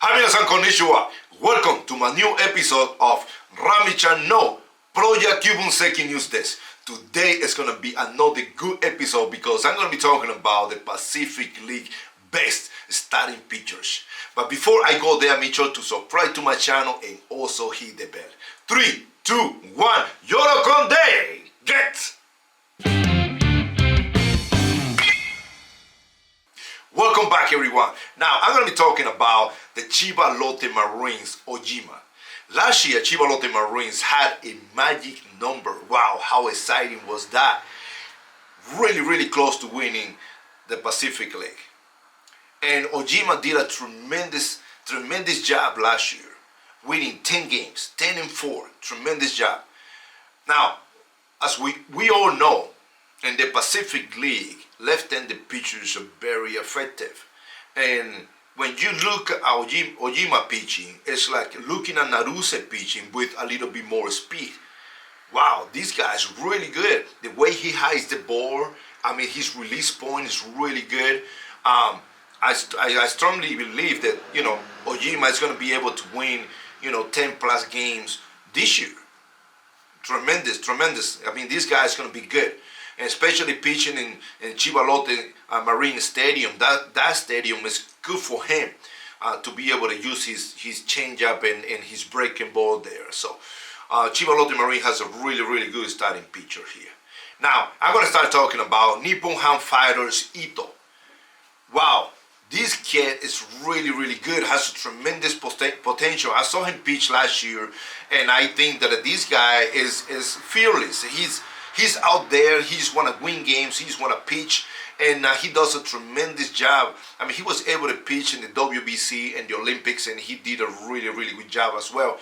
Hi, 皆さんこんにちは。Welcome to my new episode of ラミちゃんのプロ野球分析ニュースです。Today is going to be another good episode because I'm going to be talking about the Pacific League best starting pitchers. But before I go there, make sure to subscribe to my channel and also hit the bell. 3, 2, 1, Yorokonde! Welcome back, everyone. Now, I'm going to be talking about the Chiba Lotte Marines, Ojima. Last year, Chiba Lotte Marines had a magic number. Wow, how exciting was that? Really close to winning the Pacific League. And Ojima did a tremendous job last year, winning 10 games, 10-4, tremendous job. Now, as we all know, in the Pacific League, left-handed pitchers are very effective. And when you look at Ojima pitching, it's like looking at Naruse pitching with a little bit more speed. Wow, this guy's really good. The way he hides the ball, I mean, his release point is really good. I strongly believe that, Ojima is going to be able to win, 10-plus games this year. Tremendous. I mean, this guy is going to be good. And especially pitching in Chiba Lotte Marine Stadium. That stadium is good for him to be able to use his changeup and his breaking ball there. So Chiba Lotte Marine has a really good starting pitcher here. Now, I'm going to start talking about Nippon Ham Fighters Ito. Wow, this kid is really good, has a tremendous potential. I saw him pitch last year, and I think that this guy is fearless. He's out there, he just want to win games, he just want to pitch, and he does a tremendous job. I mean, he was able to pitch in the WBC and the Olympics, and he did a really good job as well.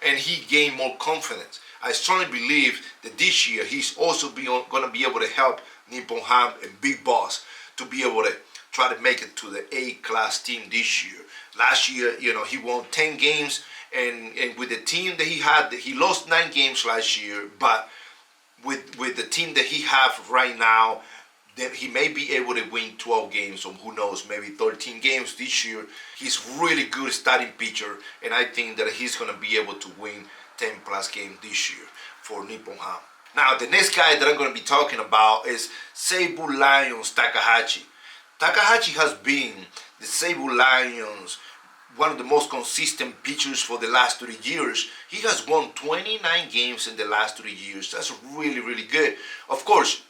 And he gained more confidence. I strongly believe that this year he's also going to be able to help Nippon Ham and Big Boss to be able to try to make it to the A-class team this year. Last year, he won 10 games, and with the team that he had, he lost 9 games last year, but with the team that he have right now, then he may be able to win 12 games, or who knows, maybe 13 games this year. He's really good starting pitcher, and I think that he's going to be able to win 10-plus games this year for Nippon Ham. Now, the next guy that I'm going to be talking about is Seibu Lions Takahashi. Takahashi has been the Seibu Lions one of the most consistent pitchers for the last 3 years. He has won 29 games in the last 3 years. That's really good. Of course,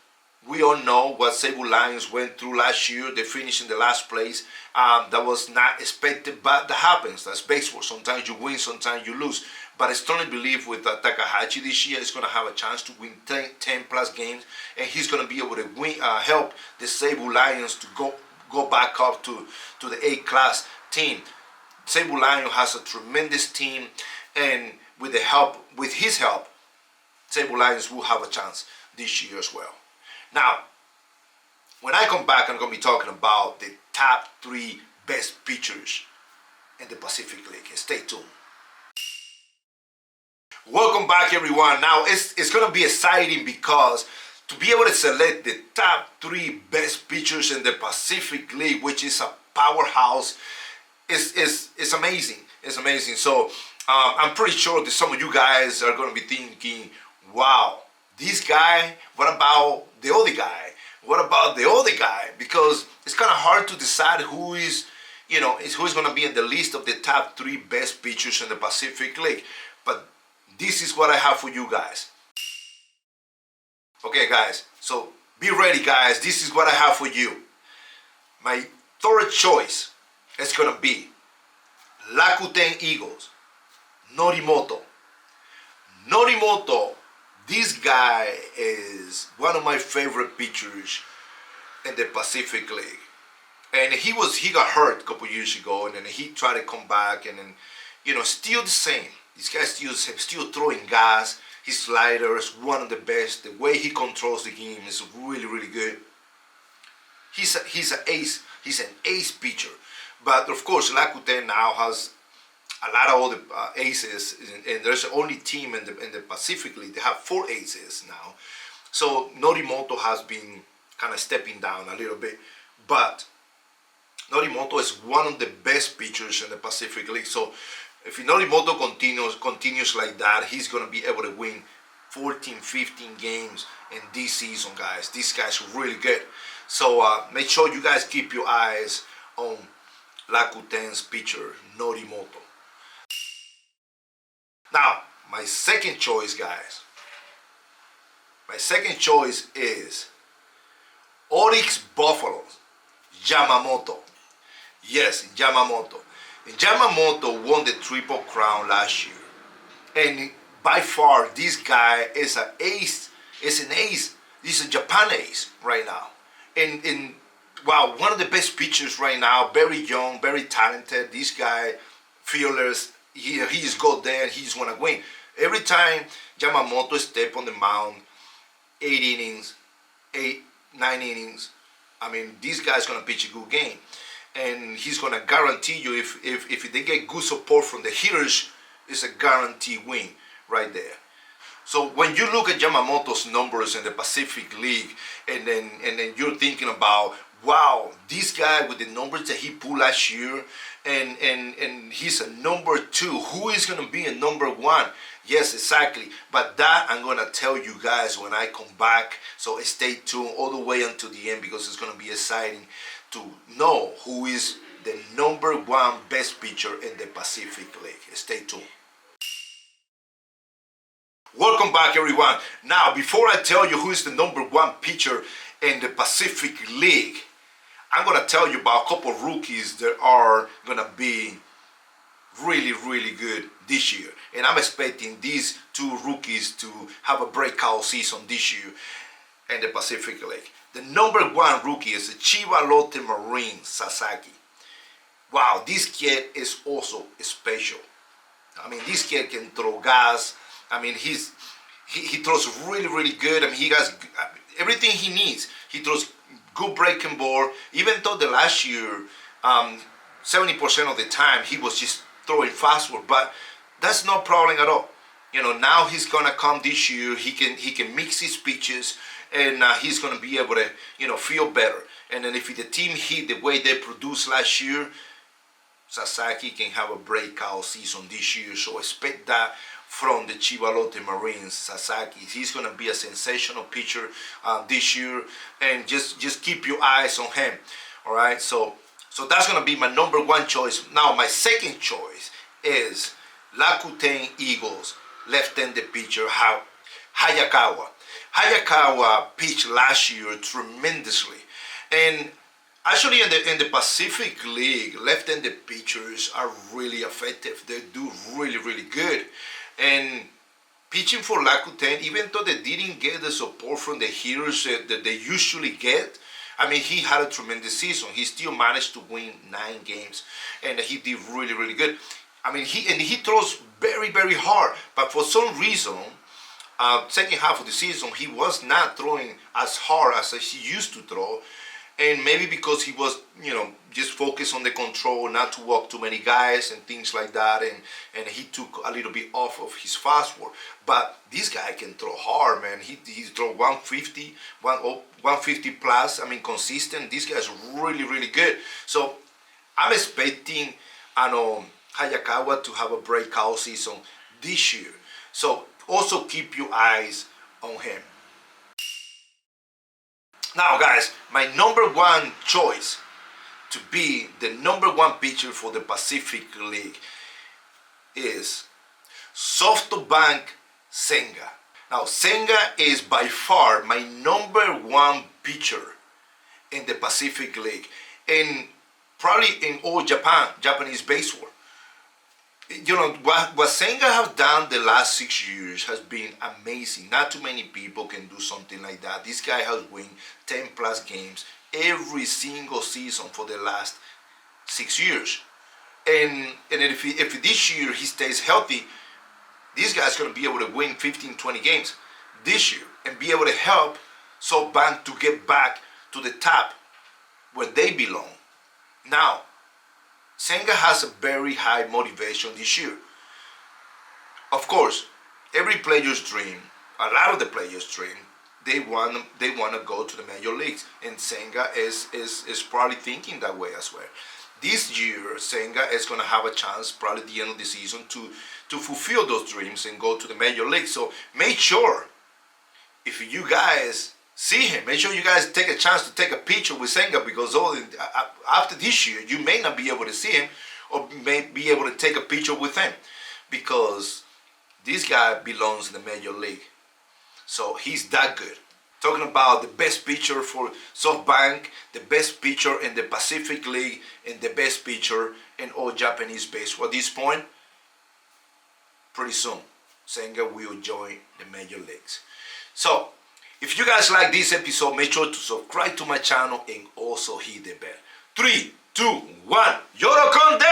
we all know what Seibu Lions went through last year. They finished in the last place. That was not expected, but that happens. That's baseball. Sometimes you win, sometimes you lose. But I strongly believe with Takahashi this year, he's going to have a chance to win 10-plus games, and he's going to be able to help the Seibu Lions to go back up to the A-class team. Seibu Lions has a tremendous team, and with his help, Seibu Lions will have a chance this year as well. Now, when I come back, I'm going to be talking about the top 3 best pitchers in the Pacific League. Stay tuned. Welcome back, everyone. Now, it's going to be exciting because to be able to select the top 3 best pitchers in the Pacific League, which is a powerhouse, it's amazing. It's amazing. So I'm pretty sure that some of you guys are going to be thinking, wow, this guy, what about the other guy? What about the other guy? Because it's kind of hard to decide who's going to be in the list of the top 3 best pitchers in the Pacific League. But this is what I have for you guys. Okay, guys, so be ready, guys. This is what I have for you. My third choice is going to be Rakuten Eagles, Norimoto. Norimoto, this guy is one of my favorite pitchers in the Pacific League. And he got hurt a couple years ago, and then he tried to come back, and then, still the same. This guy's still throwing gas. His slider is one of the best. The way he controls the game is really good. He's an ace. He's an ace pitcher. But of course, Rakuten now has a lot of other aces, and there's the only team in the Pacific League. They have 4 aces now. So Norimoto has been kind of stepping down a little bit. But Norimoto is one of the best pitchers in the Pacific League. So if Norimoto continues like that, he's going to be able to win 14, 15 games in this season, guys. This guy's really good. So make sure you guys keep your eyes on Rakuten's pitcher, Norimoto. Now, my second choice, guys. My second choice is Oryx Buffaloes, Yamamoto. Yes, Yamamoto. Yamamoto won the Triple Crown last year. And by far, this guy is an ace. Is an ace. He's a Japan ace right now. And wow, one of the best pitchers right now. Very young, very talented. This guy, fearless. He's good there and he's want to win. Every time Yamamoto step on the mound, 9 innings, I mean, this guy's going to pitch a good game. And he's going to guarantee you, if they get good support from the hitters, it's a guaranteed win right there. So when you look at Yamamoto's numbers in the Pacific League, and then you're thinking about, wow, this guy with the numbers that he pulled last year, and he's a number 2. Who is going to be a number 1? Yes, exactly. But that I'm going to tell you guys when I come back. So stay tuned all the way until the end, because it's going to be exciting to know who is the number 1 best pitcher in the Pacific League. Stay tuned. Welcome back, everyone. Now, before I tell you who is the number 1 pitcher in the Pacific League, I'm going to tell you about a couple of rookies that are going to be really, really good this year. And I'm expecting these 2 rookies to have a breakout season this year in the Pacific League. The number 1 rookie is Chiba Lotte Marine Sasaki. Wow, this kid is also special. I mean, this kid can throw gas. I mean, he throws really, really good. I mean, he has everything he needs. He throws good breaking ball. Even though the last year, 70% of the time he was just throwing fastball, but that's no problem at all. You know, now he's gonna come this year. He can mix his pitches, and he's gonna be able to, you know, feel better. And then if the team hit the way they produced last year, Sasaki can have a breakout season this year. So expect that from the Chiba Lotte Marines, Sasaki. He's going to be a sensational pitcher this year, and just keep your eyes on him. All right, so that's going to be my number 1 choice. Now, my second choice is Rakuten Eagles left-handed pitcher Hayakawa. Hayakawa pitched last year tremendously, and actually in the Pacific League, left-handed pitchers are really effective. They do really, really good. And pitching for Rakuten, even though they didn't get the support from the hitters that they usually get, I mean, he had a tremendous season. He still managed to win 9 games, and he did really, really good. I mean, he throws very, very hard, but for some reason, second half of the season, he was not throwing as hard as he used to throw. And maybe because he was, you know, just focused on the control, not to walk too many guys and things like that, and he took a little bit off of his fastball. But this guy can throw hard, man. He throw 150 plus. I mean, consistent. This guy's really, really good. So I'm expecting, Hayakawa to have a breakout season this year. So also keep your eyes on him. Now, guys, my number 1 choice to be the number 1 pitcher for the Pacific League is SoftBank Senga. Now, Senga is by far my number 1 pitcher in the Pacific League, and probably in all Japanese baseball. You know, what Senga has done the last 6 years has been amazing. Not too many people can do something like that. This guy has won 10 plus games every single season for the last 6 years. And if this year he stays healthy, this guy's going to be able to win 15, 20 games this year and be able to help SoftBank to get back to the top where they belong. Now, Senga has a very high motivation this year. Of course, every player's dream, a lot of the players' dream, they want to go to the major leagues, and Senga is probably thinking that way as well. This year, Senga is going to have a chance, probably at the end of the season, to fulfill those dreams and go to the major leagues. So make sure, if you guys see him, make sure you guys take a chance to take a picture with Senga, because after this year, you may not be able to see him or may be able to take a picture with him, because this guy belongs in the major league. So he's that good. Talking about the best pitcher for SoftBank, the best pitcher in the Pacific League, and the best pitcher in all Japanese baseball. At this point, pretty soon, Senga will join the major leagues. So, if you guys like this episode, make sure to subscribe to my channel and also hit the bell. 3, 2, 1, 喜んで